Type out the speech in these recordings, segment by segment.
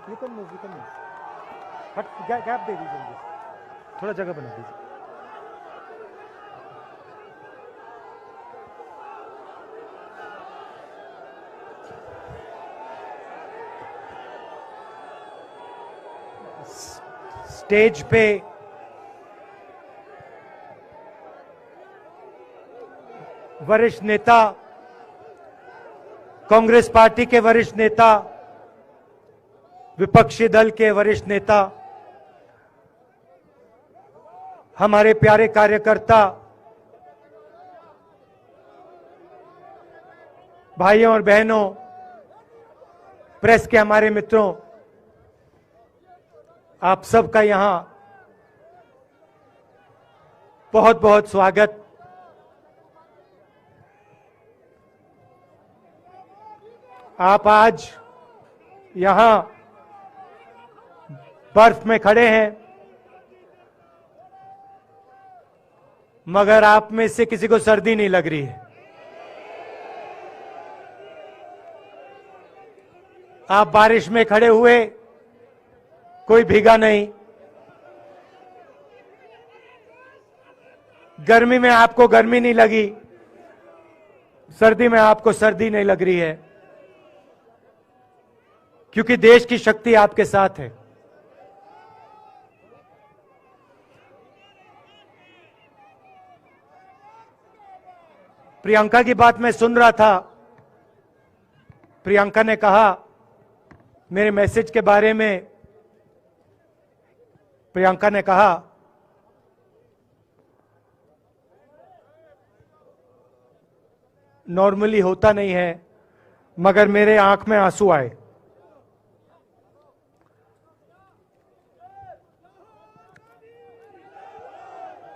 You can move हट gap दे दीजिए मुझे, थोड़ा जगह बना दीजिए। स्टेज पे वरिष्ठ नेता, कांग्रेस पार्टी के वरिष्ठ नेता, विपक्षी दल के वरिष्ठ नेता, हमारे प्यारे कार्यकर्ता, भाइयों और बहनों, प्रेस के हमारे मित्रों, आप सबका यहां बहुत बहुत स्वागत। आप आज यहां बर्फ में खड़े हैं, मगर आप में से किसी को सर्दी नहीं लग रही है। आप बारिश में खड़े हुए, कोई भीगा नहीं। गर्मी में आपको गर्मी नहीं लगी, सर्दी में आपको सर्दी नहीं लग रही है, क्योंकि देश की शक्ति आपके साथ है। प्रियंका की बात मैं सुन रहा था। प्रियंका ने कहा मेरे मैसेज के बारे में, प्रियंका ने कहा नॉर्मली होता नहीं है, मगर मेरे आंख में आंसू आए।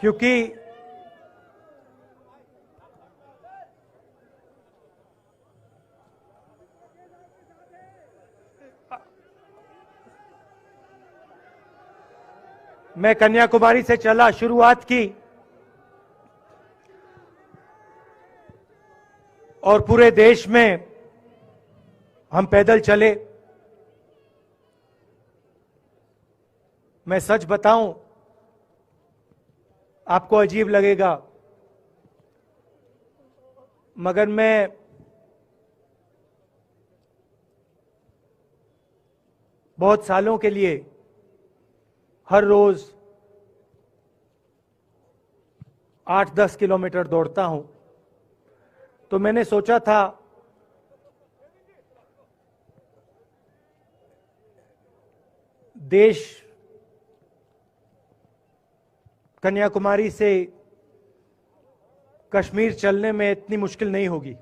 क्योंकि मैं कन्याकुमारी से चला, शुरुआत की और पूरे देश में हम पैदल चले। मैं सच बताऊं, आपको अजीब लगेगा, मगर मैं बहुत सालों के लिए हर रोज 8-10 किलोमीटर दौड़ता हूं। तो मैंने सोचा था देश कन्याकुमारी से कश्मीर चलने में इतनी मुश्किल नहीं होगी।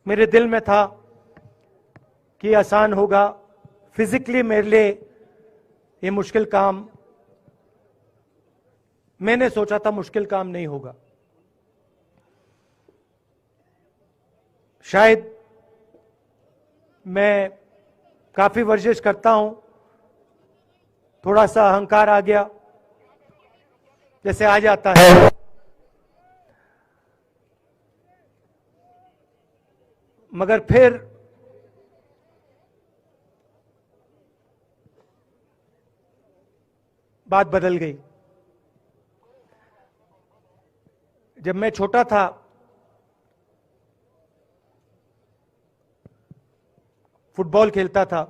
मेरे दिल में था कि आसान होगा, फिजिकली मेरे लिए ये मुश्किल काम, मैंने सोचा था मुश्किल काम नहीं होगा। शायद मैं काफी वर्जिश करता हूं, थोड़ा सा अहंकार आ गया, जैसे आ जाता है। मगर फिर बात बदल गई। जब मैं छोटा था, फुटबॉल खेलता था,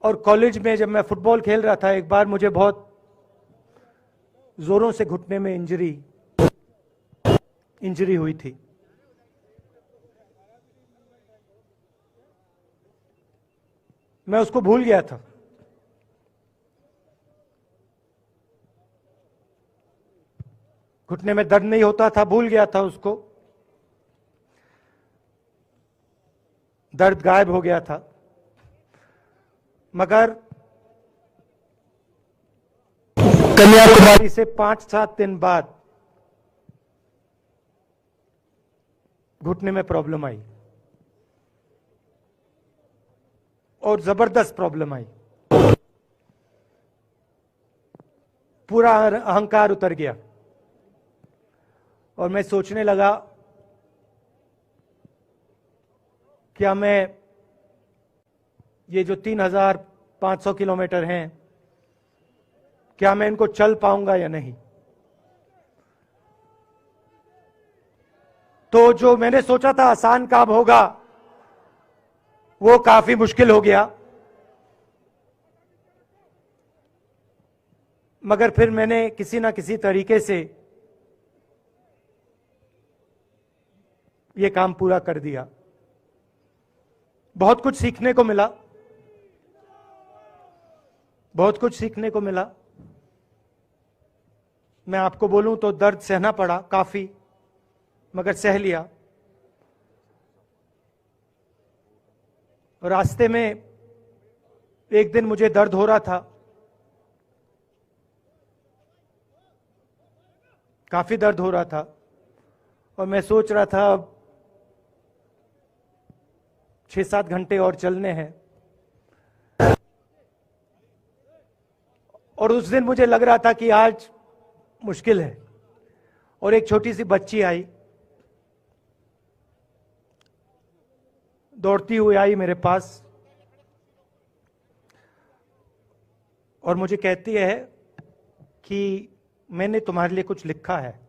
और कॉलेज में जब मैं फुटबॉल खेल रहा था, एक बार मुझे बहुत जोरों से घुटने में इंजरी हुई थी। मैं उसको भूल गया था। घुटने में दर्द नहीं होता था, भूल गया था उसको, दर्द गायब हो गया था। मगर कन्याकुमारी से 5-7 दिन बाद घुटने में प्रॉब्लम आई, और जबरदस्त प्रॉब्लम आई। पूरा अहंकार उतर गया और मैं सोचने लगा क्या मैं ये जो 3,500 किलोमीटर हैं, क्या मैं इनको चल पाऊंगा या नहीं। तो जो मैंने सोचा था आसान काम होगा, वो काफी मुश्किल हो गया। मगर फिर मैंने किसी ना किसी तरीके से ये काम पूरा कर दिया। बहुत कुछ सीखने को मिला, बहुत कुछ सीखने को मिला। मैं आपको बोलूं तो दर्द सहना पड़ा काफी, मगर सह लिया। रास्ते में एक दिन मुझे दर्द हो रहा था, काफी दर्द हो रहा था, और मैं सोच रहा था अब 6-7 घंटे और चलने हैं। और उस दिन मुझे लग रहा था कि आज मुश्किल है। और एक छोटी सी बच्ची आई, दौड़ती हुई आई मेरे पास, और मुझे कहती है कि मैंने तुम्हारे लिए कुछ लिखा है,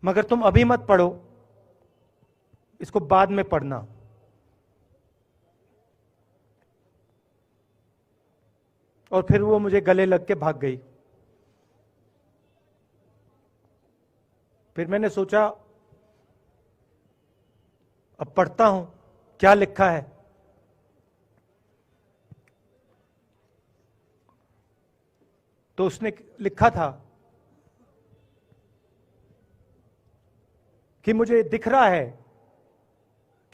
मगर तुम अभी मत पढ़ो, इसको बाद में पढ़ना। और फिर वो मुझे गले लग के भाग गई। फिर मैंने सोचा अब पढ़ता हूं क्या लिखा है। तो उसने लिखा था कि मुझे दिख रहा है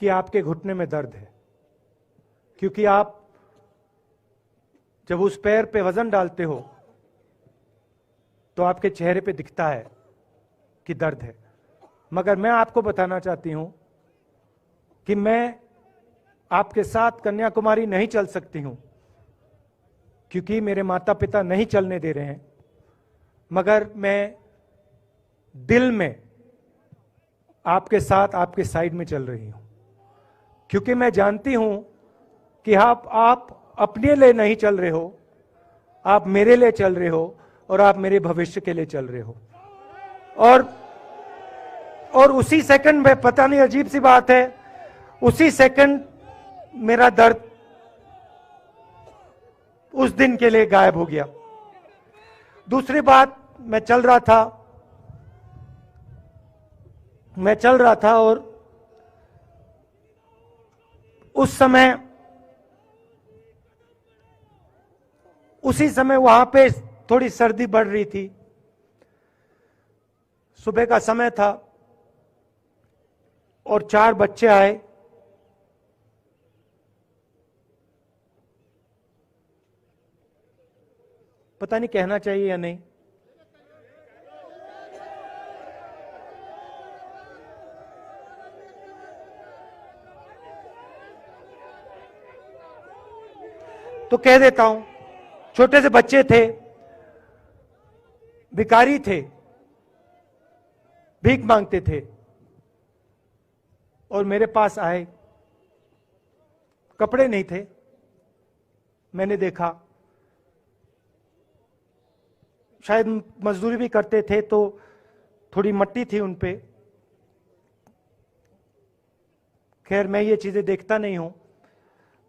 कि आपके घुटने में दर्द है, क्योंकि आप जब उस पैर पे वजन डालते हो तो आपके चेहरे पे दिखता है कि दर्द है। मगर मैं आपको बताना चाहती हूं कि मैं आपके साथ कन्याकुमारी नहीं चल सकती हूं, क्योंकि मेरे माता पिता नहीं चलने दे रहे हैं। मगर मैं दिल में आपके साथ, आपके साइड में चल रही हूं, क्योंकि मैं जानती हूं कि आप अपने लिए नहीं चल रहे हो, आप मेरे लिए चल रहे हो, और आप मेरे भविष्य के लिए चल रहे हो। और उसी सेकंड में, पता नहीं अजीब सी बात है, उसी सेकंड मेरा दर्द उस दिन के लिए गायब हो गया। दूसरी बात, मैं चल रहा था और उसी समय वहां पे थोड़ी सर्दी बढ़ रही थी। सुबह का समय था और 4 बच्चे आए। पता नहीं कहना चाहिए या नहीं। तो कह देता हूं, छोटे से बच्चे थे, भिखारी थे, भीख मांगते थे, और मेरे पास आए। कपड़े नहीं थे, मैंने देखा। शायद मजदूरी भी करते थे तो थोड़ी मट्टी थी उन पे। खैर, मैं ये चीजें देखता नहीं हूं,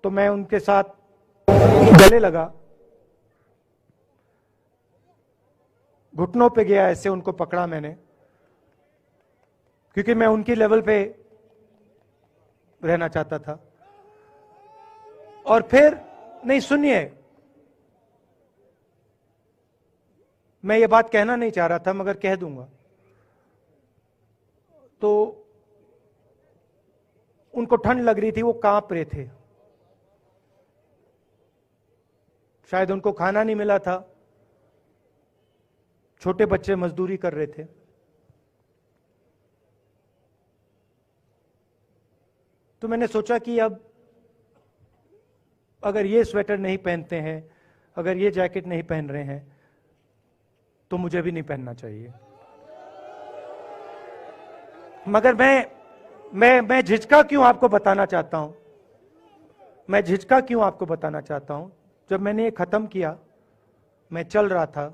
तो मैं उनके साथ गले लगा, घुटनों पे गया, ऐसे उनको पकड़ा मैंने, क्योंकि मैं उनकी लेवल पे रहना चाहता था। और फिर, नहीं सुनिए, मैं ये बात कहना नहीं चाह रहा था, मगर कह दूंगा। तो उनको ठंड लग रही थी, वो कांप रहे थे। शायद उनको खाना नहीं मिला था, छोटे बच्चे मजदूरी कर रहे थे। तो मैंने सोचा कि अब अगर ये स्वेटर नहीं पहनते हैं, अगर ये जैकेट नहीं पहन रहे हैं, तो मुझे भी नहीं पहनना चाहिए। मगर मैं मैं झिझका क्यों आपको बताना चाहता हूं, मैं झिझका क्यों आपको बताना चाहता हूं। जब मैंने ये खत्म किया, मैं चल रहा था,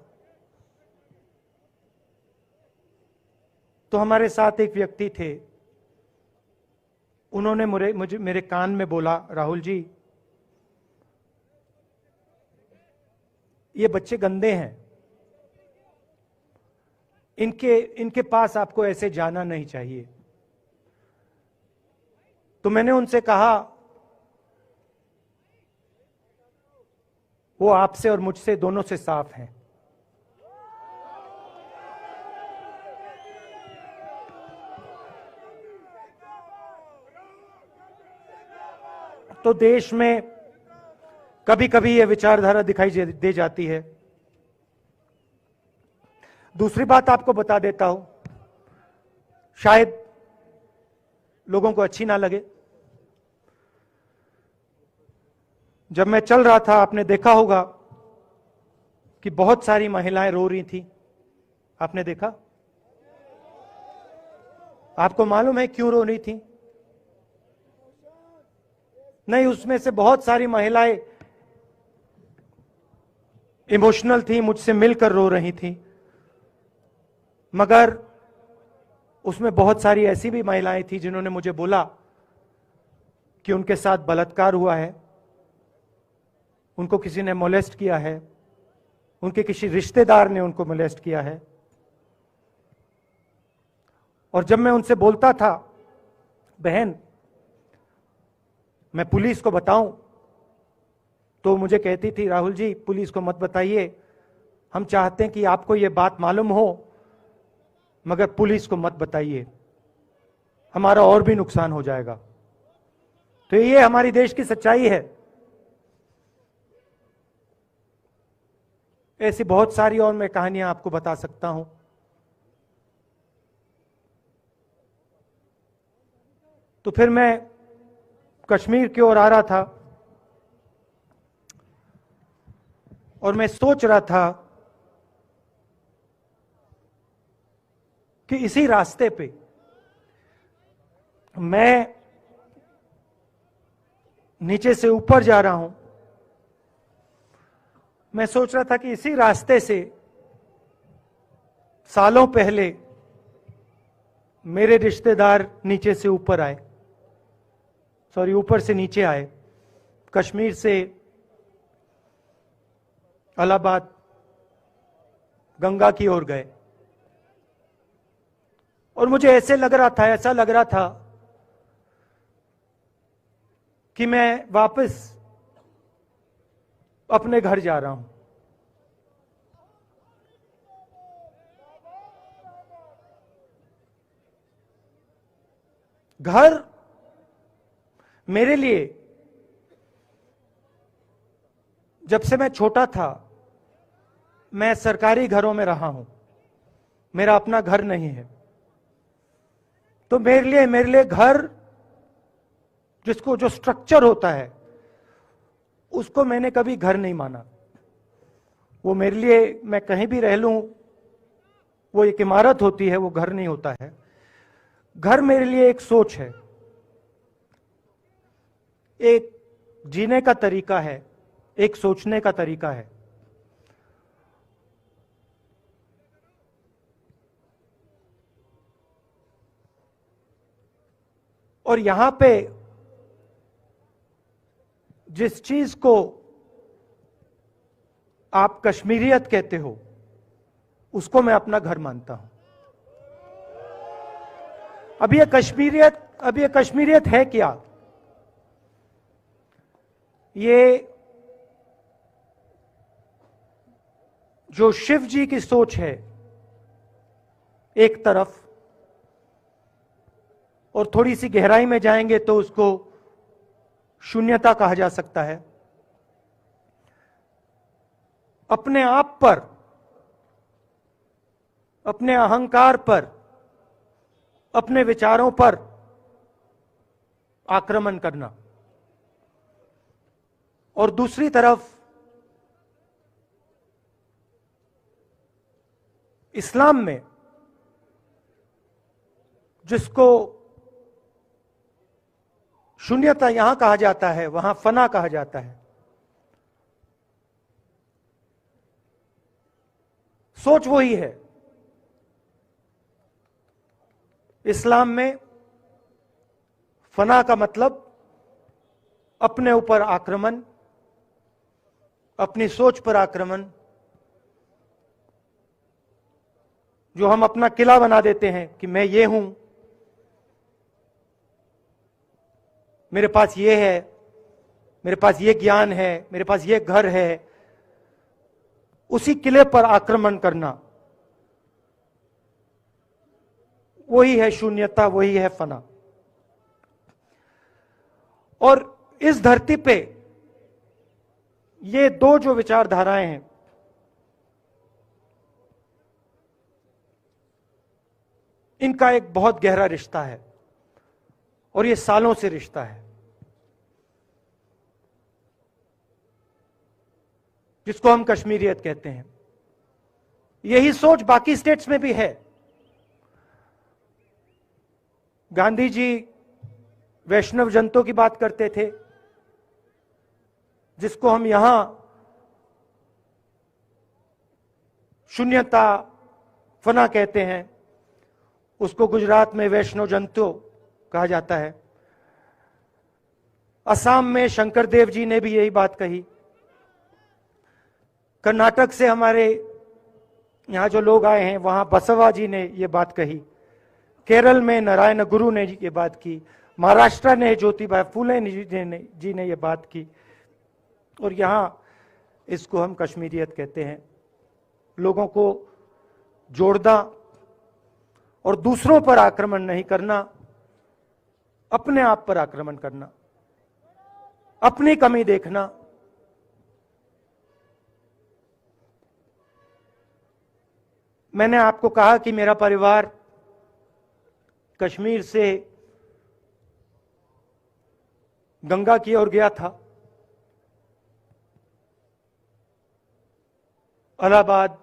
तो हमारे साथ एक व्यक्ति थे, उन्होंने मुझे मेरे कान में बोला, राहुल जी ये बच्चे गंदे हैं, इनके पास आपको ऐसे जाना नहीं चाहिए। तो मैंने उनसे कहा, वो आपसे और मुझसे दोनों से साफ हैं। तो देश में कभी कभी यह विचारधारा दिखाई दे जाती है। दूसरी बात आपको बता देता हूं, शायद लोगों को अच्छी ना लगे। जब मैं चल रहा था, आपने देखा होगा कि बहुत सारी महिलाएं रो रही थी। आपने देखा? आपको मालूम है क्यों रो रही थी? नहीं, उसमें से बहुत सारी महिलाएं इमोशनल थी, मुझसे मिलकर रो रही थी। मगर उसमें बहुत सारी ऐसी भी महिलाएं थी जिन्होंने मुझे बोला कि उनके साथ बलात्कार हुआ है, उनको किसी ने मोलेस्ट किया है, उनके किसी रिश्तेदार ने उनको मोलेस्ट किया है। और जब मैं उनसे बोलता था, बहन मैं पुलिस को बताऊं, तो मुझे कहती थी, राहुल जी पुलिस को मत बताइए, हम चाहते हैं कि आपको यह बात मालूम हो, मगर पुलिस को मत बताइए, हमारा और भी नुकसान हो जाएगा। तो ये हमारी देश की सच्चाई है। ऐसी बहुत सारी और मैं कहानियां आपको बता सकता हूं। तो फिर मैं कश्मीर की ओर आ रहा था और मैं सोच रहा था कि इसी रास्ते पे मैं नीचे से ऊपर जा रहा हूं। मैं सोच रहा था कि इसी रास्ते से सालों पहले मेरे रिश्तेदार नीचे से ऊपर आए, सॉरी ऊपर से नीचे आए, कश्मीर से इलाहाबाद गंगा की ओर गए। और मुझे ऐसा लग रहा था कि मैं वापस अपने घर जा रहा हूं। घर मेरे लिए, जब से मैं छोटा था, मैं सरकारी घरों में रहा हूं, मेरा अपना घर नहीं है। तो मेरे लिए घर, जिसको जो स्ट्रक्चर होता है, उसको मैंने कभी घर नहीं माना। वो मेरे लिए, मैं कहीं भी रह लूं, वो एक इमारत होती है, वो घर नहीं होता है। घर मेरे लिए एक सोच है, एक जीने का तरीका है, एक सोचने का तरीका है। और यहां पे जिस चीज को आप कश्मीरियत कहते हो, उसको मैं अपना घर मानता हूं। अब ये कश्मीरियत है क्या? ये जो शिव जी की सोच है एक तरफ, और थोड़ी सी गहराई में जाएंगे तो उसको शून्यता कहा जा सकता है। अपने आप पर, अपने अहंकार पर, अपने विचारों पर आक्रमण करना। और दूसरी तरफ इस्लाम में, जिसको शून्यता यहां कहा जाता है, वहां फना कहा जाता है। सोच वही है। इस्लाम में फना का मतलब अपने ऊपर आक्रमण, अपनी सोच पर आक्रमण, जो हम अपना किला बना देते हैं कि मैं ये हूं, मेरे पास ये है, मेरे पास ये ज्ञान है, मेरे पास ये घर है, उसी किले पर आक्रमण करना, वही है शून्यता, वही है फना। और इस धरती पे ये दो जो विचारधाराएं हैं, इनका एक बहुत गहरा रिश्ता है और ये सालों से रिश्ता है, जिसको हम कश्मीरियत कहते हैं। यही सोच बाकी स्टेट्स में भी है। गांधी जी वैष्णव जनतों की बात करते थे, जिसको हम यहां शून्यता, फना कहते हैं, उसको गुजरात में वैष्णव जनतो कहा जाता है। असम में शंकर देव जी ने भी यही बात कही। कर्नाटक से हमारे यहां जो लोग आए हैं, वहां बसवा जी ने यह बात कही। केरल में नारायण गुरु ने ये बात की। महाराष्ट्र ने ज्योतिबा फुले जी ने यह बात की। और यहां इसको हम कश्मीरियत कहते हैं। लोगों को जोड़ना और दूसरों पर आक्रमण नहीं करना, अपने आप पर आक्रमण करना, अपनी कमी देखना। मैंने आपको कहा कि मेरा परिवार कश्मीर से गंगा की ओर गया था। इलाहाबाद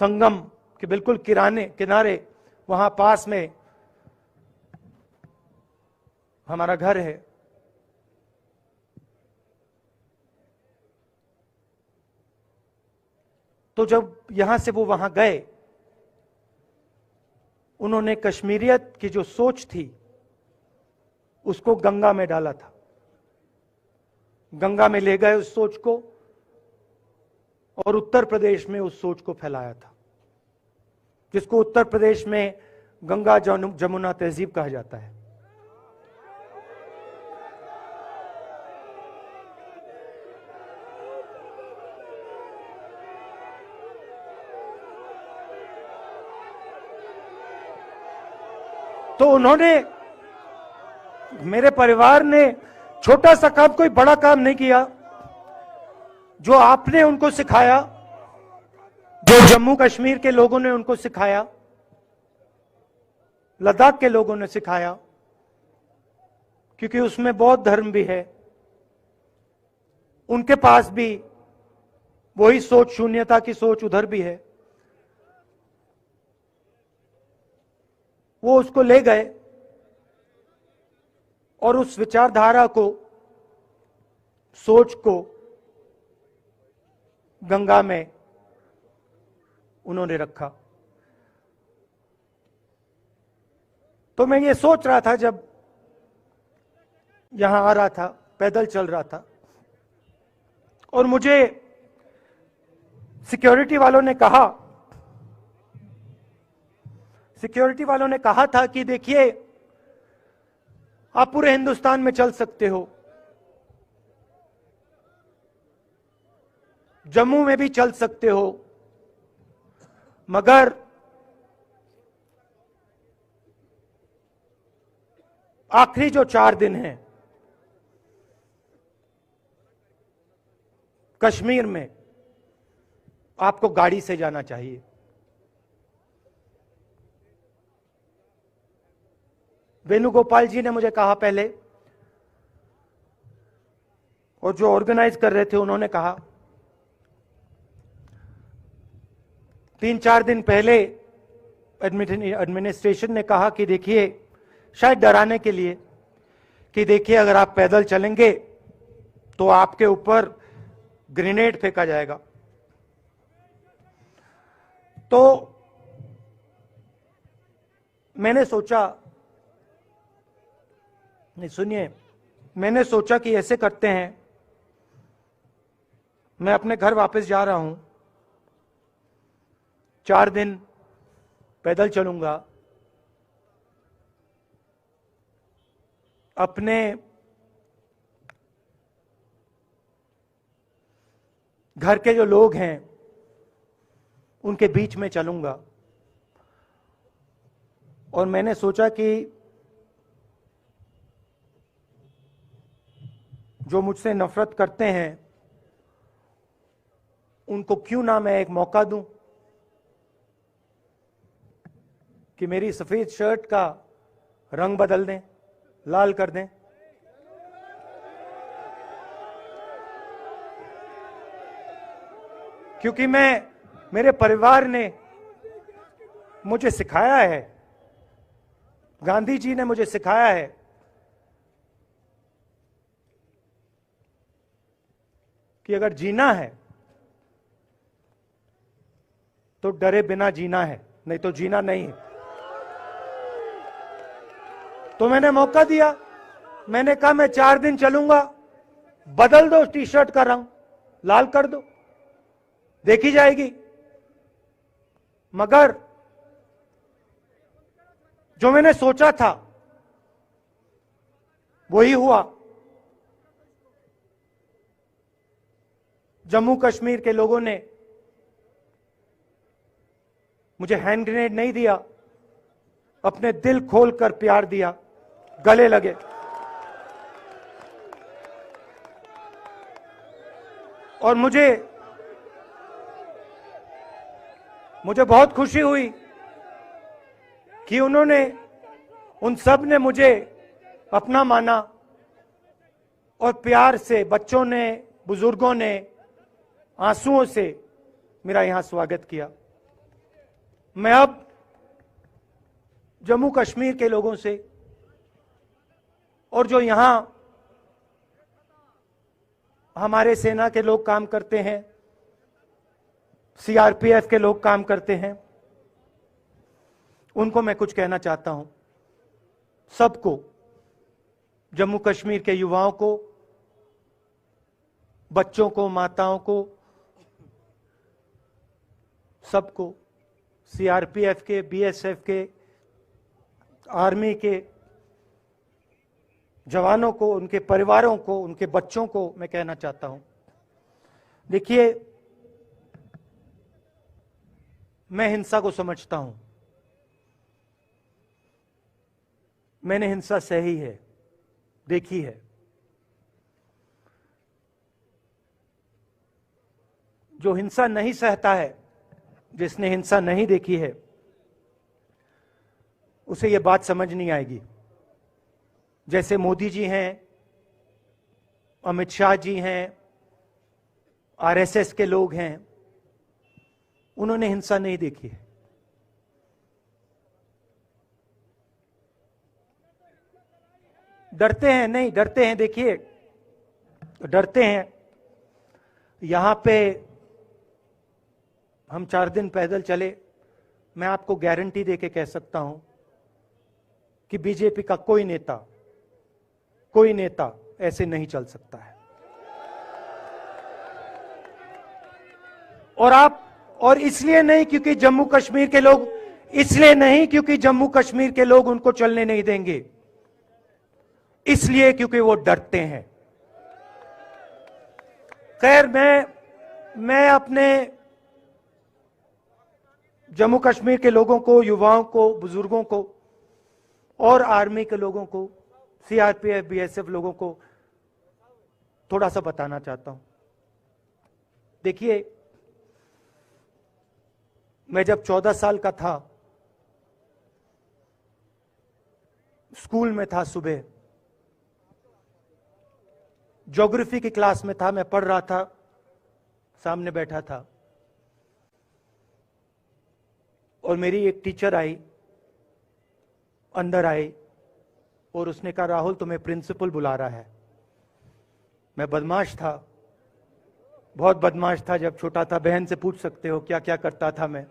संगम के बिल्कुल किनारे वहां पास में हमारा घर है। तो जब यहां से वो वहां गए, उन्होंने कश्मीरियत की जो सोच थी उसको गंगा में डाला था। गंगा में ले गए उस सोच को और उत्तर प्रदेश में उस सोच को फैलाया था, जिसको उत्तर प्रदेश में गंगा जमुना तहजीब कहा जाता है। तो उन्होंने, मेरे परिवार ने छोटा सा काम, कोई बड़ा काम नहीं किया। जो आपने उनको सिखाया, जो जम्मू कश्मीर के लोगों ने उनको सिखाया, लद्दाख के लोगों ने सिखाया, क्योंकि उसमें बौद्ध धर्म भी है, उनके पास भी वही सोच, शून्यता की सोच उधर भी है। वो उसको ले गए और उस विचारधारा को, सोच को गंगा में उन्होंने रखा। तो मैं ये सोच रहा था, जब यहां आ रहा था, पैदल चल रहा था, और मुझे सिक्योरिटी वालों ने कहा था कि देखिए, आप पूरे हिंदुस्तान में चल सकते हो, जम्मू में भी चल सकते हो, मगर आखिरी जो 4 दिन हैं कश्मीर में, आपको गाड़ी से जाना चाहिए। वेणुगोपाल जी ने मुझे कहा पहले, और जो ऑर्गेनाइज कर रहे थे उन्होंने कहा। 3-4 दिन पहले एडमिनिस्ट्रेशन ने कहा कि देखिए, शायद डराने के लिए कि देखिए अगर आप पैदल चलेंगे तो आपके ऊपर ग्रेनेड फेंका जाएगा। तो मैंने सोचा, नहीं सुनिए, मैंने सोचा कि ऐसे करते हैं, मैं अपने घर वापस जा रहा हूं, 4 दिन पैदल चलूंगा, अपने घर के जो लोग हैं उनके बीच में चलूंगा। और मैंने सोचा कि जो मुझसे नफरत करते हैं उनको क्यों ना मैं एक मौका दूं कि मेरी सफेद शर्ट का रंग बदल दें, लाल कर दें। क्योंकि मेरे परिवार ने मुझे सिखाया है, गांधी जी ने मुझे सिखाया है कि अगर जीना है तो डरे बिना जीना है, नहीं तो जीना नहीं है। तो मैंने मौका दिया, मैंने कहा मैं 4 दिन चलूंगा, बदल दो टी शर्ट का रंग, लाल कर दो, देखी जाएगी। मगर जो मैंने सोचा था वही हुआ। जम्मू कश्मीर के लोगों ने मुझे हैंड ग्रेनेड नहीं दिया, अपने दिल खोलकर प्यार दिया, गले लगे। और मुझे बहुत खुशी हुई कि उन सब ने मुझे अपना माना और प्यार से, बच्चों ने, बुजुर्गों ने आंसुओं से मेरा यहां स्वागत किया। मैं अब जम्मू कश्मीर के लोगों से और जो यहां हमारे सेना के लोग काम करते हैं, सीआरपीएफ के लोग काम करते हैं, उनको मैं कुछ कहना चाहता हूं। सबको, जम्मू कश्मीर के युवाओं को, बच्चों को, माताओं को, सबको, सीआरपीएफ के, बीएसएफ के, आर्मी के जवानों को, उनके परिवारों को, उनके बच्चों को मैं कहना चाहता हूं, देखिए मैं हिंसा को समझता हूं, मैंने हिंसा सही है, देखी है। जो हिंसा नहीं सहता है, जिसने हिंसा नहीं देखी है, उसे यह बात समझ नहीं आएगी। जैसे मोदी जी हैं, अमित शाह जी हैं, आरएसएस के लोग हैं, उन्होंने हिंसा नहीं देखी है। डरते हैं, नहीं डरते हैं, देखिए डरते हैं। यहां पे हम 4 दिन पैदल चले, मैं आपको गारंटी देके कह सकता हूं कि बीजेपी का कोई नेता ऐसे नहीं चल सकता है। और इसलिए नहीं क्योंकि जम्मू कश्मीर के लोग, इसलिए नहीं क्योंकि जम्मू कश्मीर के लोग उनको चलने नहीं देंगे, इसलिए क्योंकि वो डरते हैं। खैर, मैं अपने जम्मू कश्मीर के लोगों को, युवाओं को, बुजुर्गों को और आर्मी के लोगों को, सीआरपीएफ, बीएसएफ लोगों को थोड़ा सा बताना चाहता हूं। देखिए, मैं जब 14 साल का था, स्कूल में था, सुबह ज्योग्राफी की क्लास में था, मैं पढ़ रहा था, सामने बैठा था और मेरी एक टीचर आई, अंदर आई और उसने कहा राहुल तुम्हें प्रिंसिपल बुला रहा है। मैं बदमाश था, बहुत बदमाश था जब छोटा था। बहन से पूछ सकते हो क्या क्या करता था मैं,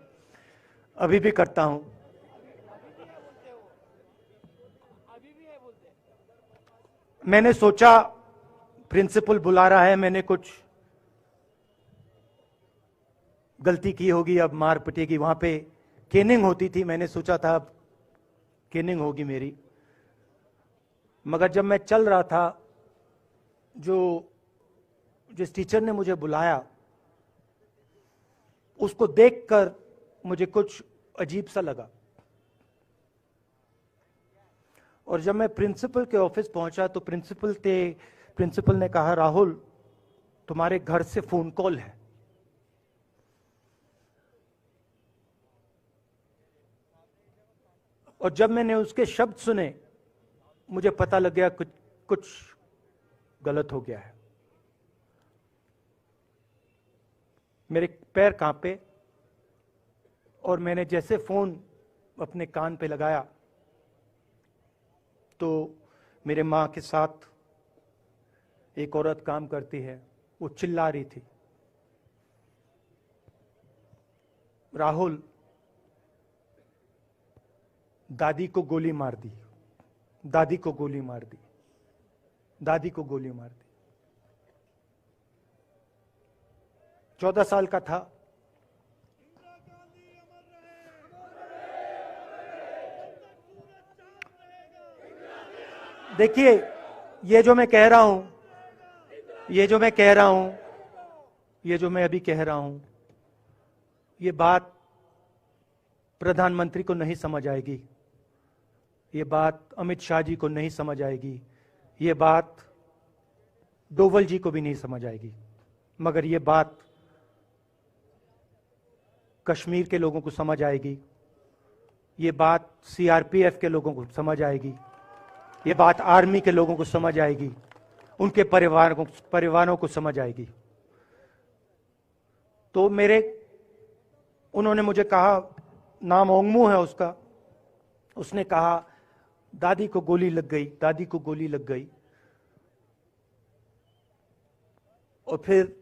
अभी भी करता हूं। मैंने सोचा प्रिंसिपल बुला रहा है, मैंने कुछ गलती की होगी, अब मार पिटेगी। वहां पे केनिंग होती थी, मैंने सोचा था अब केनिंग होगी मेरी। मगर जब मैं चल रहा था, जिस टीचर ने मुझे बुलाया उसको देखकर मुझे कुछ अजीब सा लगा। और जब मैं प्रिंसिपल के ऑफिस पहुंचा तो प्रिंसिपल ने कहा राहुल तुम्हारे घर से फोन कॉल है। और जब मैंने उसके शब्द सुने मुझे पता लग गया कुछ गलत हो गया है। मेरे पैर कांपे और मैंने जैसे फोन अपने कान पे लगाया तो मेरे मां के साथ एक औरत काम करती है, वो चिल्ला रही थी राहुल दादी को गोली मार दी, दादी को गोली मार दी, दादी को गोली मार दी। 14 साल का था। देखिए ये जो मैं कह रहा हूं, ये जो मैं अभी कह रहा हूं, ये बात प्रधानमंत्री को नहीं समझ आएगी, ये बात अमित शाह जी को नहीं समझ आएगी, ये बात डोवल जी को भी नहीं समझ आएगी, मगर ये बात कश्मीर के लोगों को समझ आएगी, ये बात सीआरपीएफ के लोगों को समझ आएगी, ये बात आर्मी के लोगों को समझ आएगी, उनके परिवारों को समझ आएगी। तो उन्होंने मुझे कहा, नाम ओंगमू है उसका, उसने कहा दादी को गोली लग गई, दादी को गोली लग गई। और फिर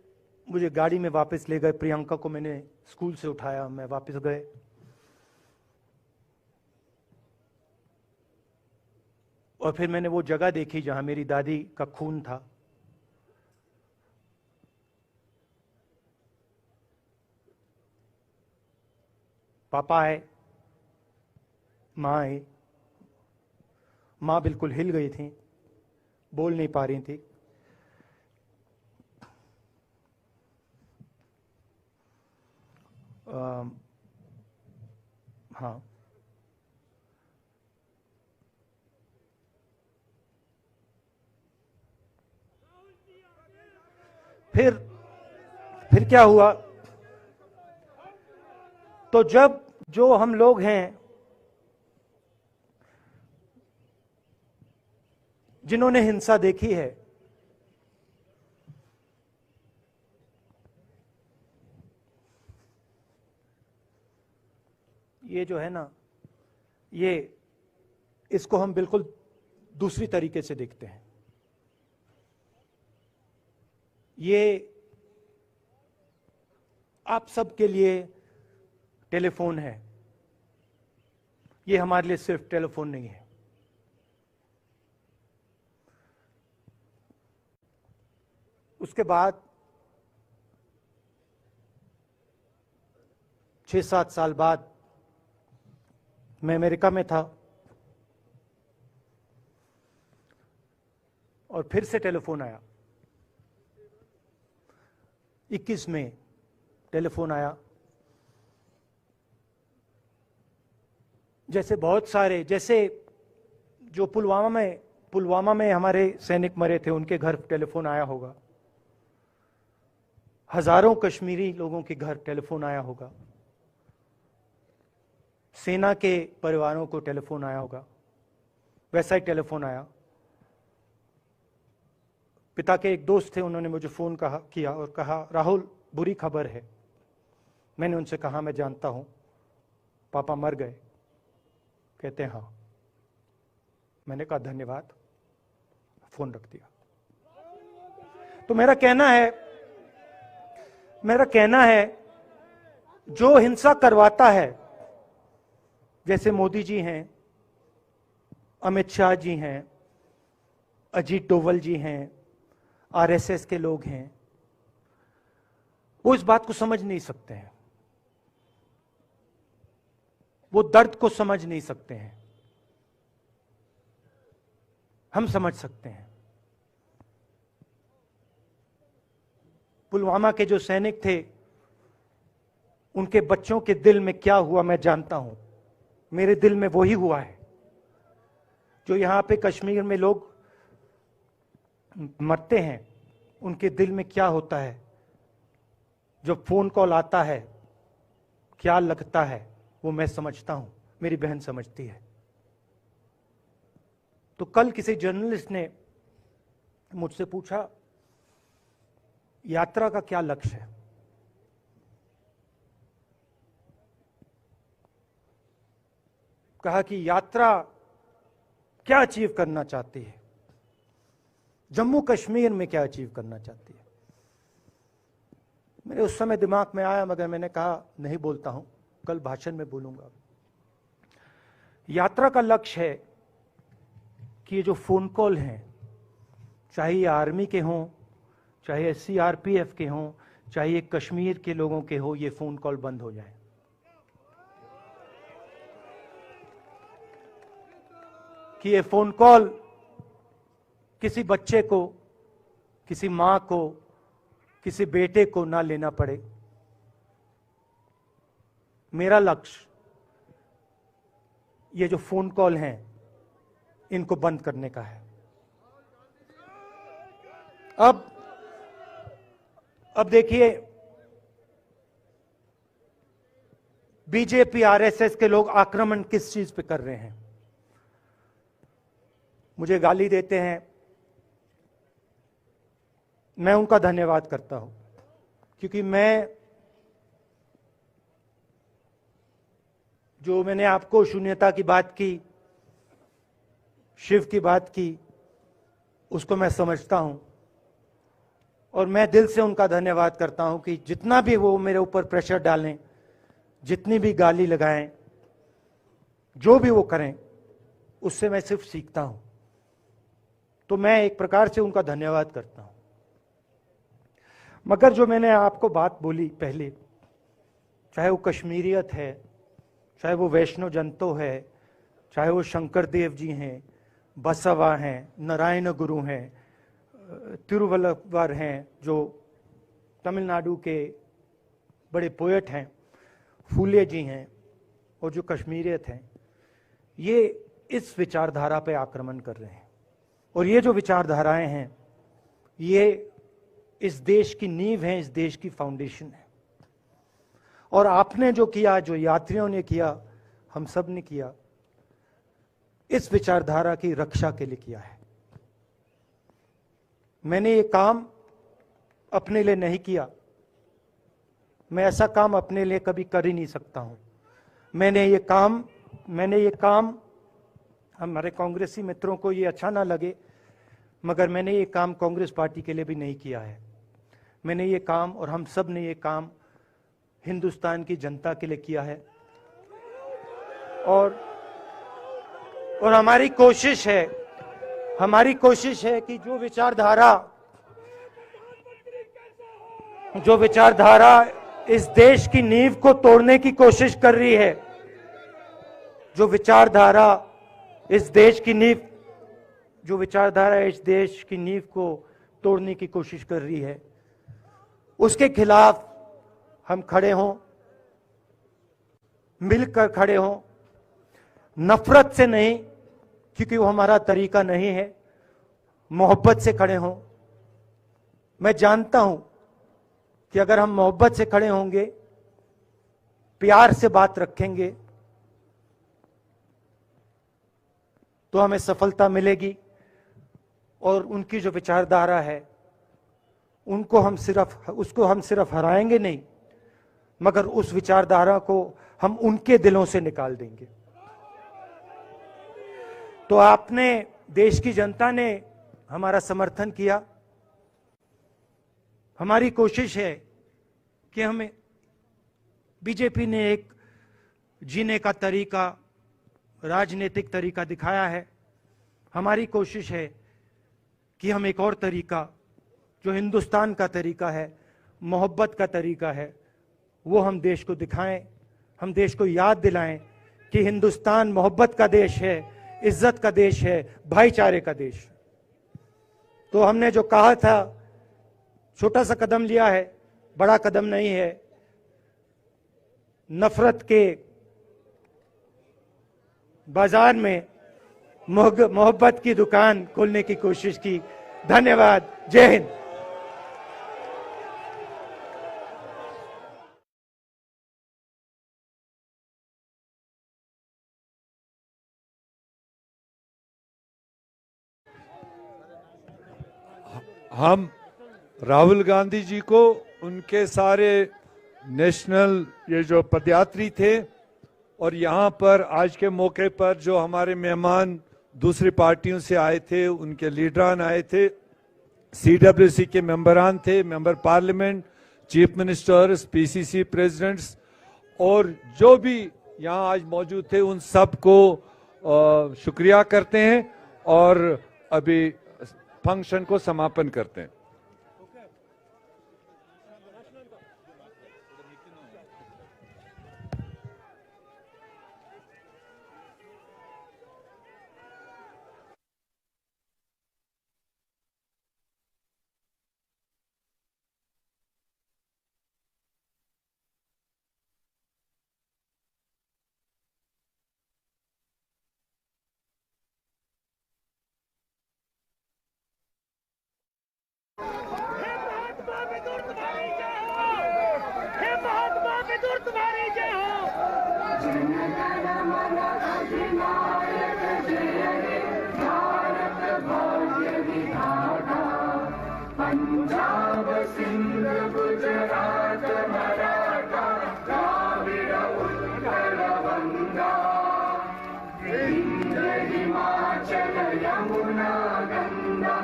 मुझे गाड़ी में वापस ले गए, प्रियंका को मैंने स्कूल से उठाया, मैं वापस गए। और फिर मैंने वो जगह देखी जहां मेरी दादी का खून था। पापा आए, मां आई। मां बिल्कुल हिल गई थी, बोल नहीं पा रही थी। हाँ, फिर क्या हुआ? तो जब जो हम लोग हैं जिन्होंने हिंसा देखी है, ये जो है ना, इसको हम बिल्कुल दूसरी तरीके से देखते हैं। ये आप सबके लिए टेलीफोन है, ये हमारे लिए सिर्फ टेलीफोन नहीं है। उसके बाद 6-7 साल बाद मैं अमेरिका में था और फिर से टेलीफोन आया। 21 में टेलीफोन आया। जैसे बहुत सारे, जैसे जो पुलवामा में हमारे सैनिक मरे थे, उनके घर टेलीफोन आया होगा। हजारों कश्मीरी लोगों के घर टेलीफोन आया होगा। सेना के परिवारों को टेलीफोन आया होगा। वैसा ही टेलीफोन आया। पिता के एक दोस्त थे, उन्होंने मुझे फोन किया और कहा राहुल बुरी खबर है। मैंने उनसे कहा मैं जानता हूं, पापा मर गए। कहते हैं हाँ। मैंने कहा धन्यवाद, फोन रख दिया। तो मेरा कहना है जो हिंसा करवाता है, जैसे मोदी जी हैं, अमित शाह जी हैं, अजीत डोवल जी हैं, आरएसएस के लोग हैं, वो इस बात को समझ नहीं सकते हैं, वो दर्द को समझ नहीं सकते हैं। हम समझ सकते हैं। पुलवामा के जो सैनिक थे, उनके बच्चों के दिल में क्या हुआ मैं जानता हूं। मेरे दिल में वही हुआ है जो यहां पे कश्मीर में लोग मरते हैं, उनके दिल में क्या होता है। जब फोन कॉल आता है क्या लगता है, वो मैं समझता हूं, मेरी बहन समझती है। तो कल किसी जर्नलिस्ट ने मुझसे पूछा यात्रा का क्या लक्ष्य है। कहा कि यात्रा क्या अचीव करना चाहती है, जम्मू कश्मीर में क्या अचीव करना चाहती है। मेरे उस समय दिमाग में आया, मगर मैंने कहा नहीं बोलता हूं, कल भाषण में बोलूंगा। यात्रा का लक्ष्य है कि ये जो फोन कॉल हैं, चाहे ये आर्मी के हों, चाहे सीआरपीएफ के हों, चाहे ये कश्मीर के लोगों के हो, ये फोन कॉल बंद हो जाए। कि ये फोन कॉल किसी बच्चे को, किसी मां को, किसी बेटे को ना लेना पड़े। मेरा लक्ष्य ये जो फोन कॉल हैं इनको बंद करने का है। अब देखिए, बीजेपी आरएसएस के लोग आक्रमण किस चीज पे कर रहे हैं। मुझे गाली देते हैं, मैं उनका धन्यवाद करता हूं, क्योंकि मैंने आपको शून्यता की बात की, शिव की बात की, उसको मैं समझता हूं और मैं दिल से उनका धन्यवाद करता हूं कि जितना भी वो मेरे ऊपर प्रेशर डालें, जितनी भी गाली लगाएं, जो भी वो करें, उससे मैं सिर्फ सीखता हूं। तो मैं एक प्रकार से उनका धन्यवाद करता हूं। मगर जो मैंने आपको बात बोली पहले, चाहे वो कश्मीरियत है, चाहे वो वैष्णव जंतो है, चाहे वो शंकर देव जी हैं, बसवा हैं, नारायण गुरु हैं, तिरुवल्लुवर हैं जो तमिलनाडु के बड़े पोएट हैं, फूले जी हैं, और जो कश्मीरियत हैं, ये इस विचारधारा पे आक्रमण कर रहे हैं। और ये जो विचारधाराएं हैं, ये इस देश की नींव है, इस देश की फाउंडेशन है। और आपने जो किया, जो यात्रियों ने किया, हम सब ने किया, इस विचारधारा की रक्षा के लिए किया है। मैंने ये काम अपने लिए नहीं किया, मैं ऐसा काम अपने लिए कभी कर ही नहीं सकता हूं। मैंने ये काम हमारे कांग्रेसी मित्रों को ये अच्छा ना लगे, मगर मैंने ये काम कांग्रेस पार्टी के लिए भी नहीं किया है। मैंने ये काम, और हम सब ने ये काम हिंदुस्तान की जनता के लिए किया है। और हमारी कोशिश है कि जो विचारधारा इस देश की नींव को तोड़ने की कोशिश कर रही है, जो विचारधारा इस देश की नींव को तोड़ने की कोशिश कर रही है, उसके खिलाफ हम खड़े हों, मिलकर खड़े हों, नफरत से नहीं, क्योंकि वो हमारा तरीका नहीं है, मोहब्बत से खड़े हों। मैं जानता हूं कि अगर हम मोहब्बत से खड़े होंगे, प्यार से बात रखेंगे, तो हमें सफलता मिलेगी। और उनकी जो विचारधारा है, उसको हम सिर्फ हराएंगे नहीं, मगर उस विचारधारा को हम उनके दिलों से निकाल देंगे। तो आपने, देश की जनता ने हमारा समर्थन किया। हमारी कोशिश है कि हमें, बीजेपी ने एक जीने का तरीका, राजनीतिक तरीका दिखाया है। हमारी कोशिश है कि हम एक और तरीका, जो हिंदुस्तान का तरीका है, मोहब्बत का तरीका है, वो हम देश को दिखाएं। हम देश को याद दिलाएं कि हिंदुस्तान मोहब्बत का देश है, इज्जत का देश है, भाईचारे का देश। तो हमने जो कहा था, छोटा सा कदम लिया है, बड़ा कदम नहीं है। नफरत के बाजार में मोहब्बत की दुकान खोलने की कोशिश की। धन्यवाद। जय हिंद। हम राहुल गांधी जी को, उनके सारे नेशनल ये जो पदयात्री थे, और यहाँ पर आज के मौके पर जो हमारे मेहमान दूसरी पार्टियों से आए थे, उनके लीडरान आए थे, CWC के मेंबरान थे, member parliament, chief ministers, PCC presidents, और जो भी यहाँ आज मौजूद थे, उन सबको शुक्रिया करते हैं और अभी फंक्शन को समापन करते हैं। पंजाब सिंध गुजरात मराठा द्राविड़ उत्कल बंगा विंध्य हिमाचल यमुना गंगा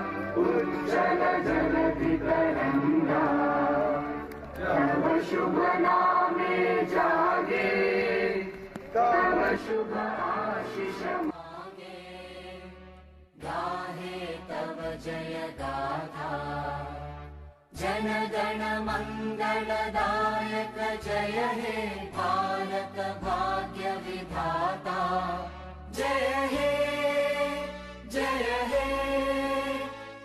उज्जल जलधि तरंगा तव शुभ नामे जागे तव शुभ आशीष मांगे गाहे तव जय गाथा जन गण मंगलदायक जय हे भारत भाग्य विधाता जय हे जय हे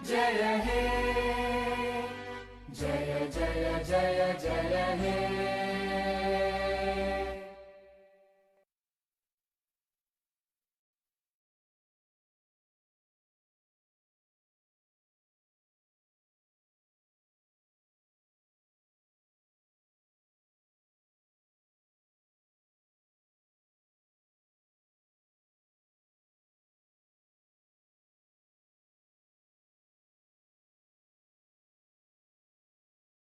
जय हे जय जय जय जय हे।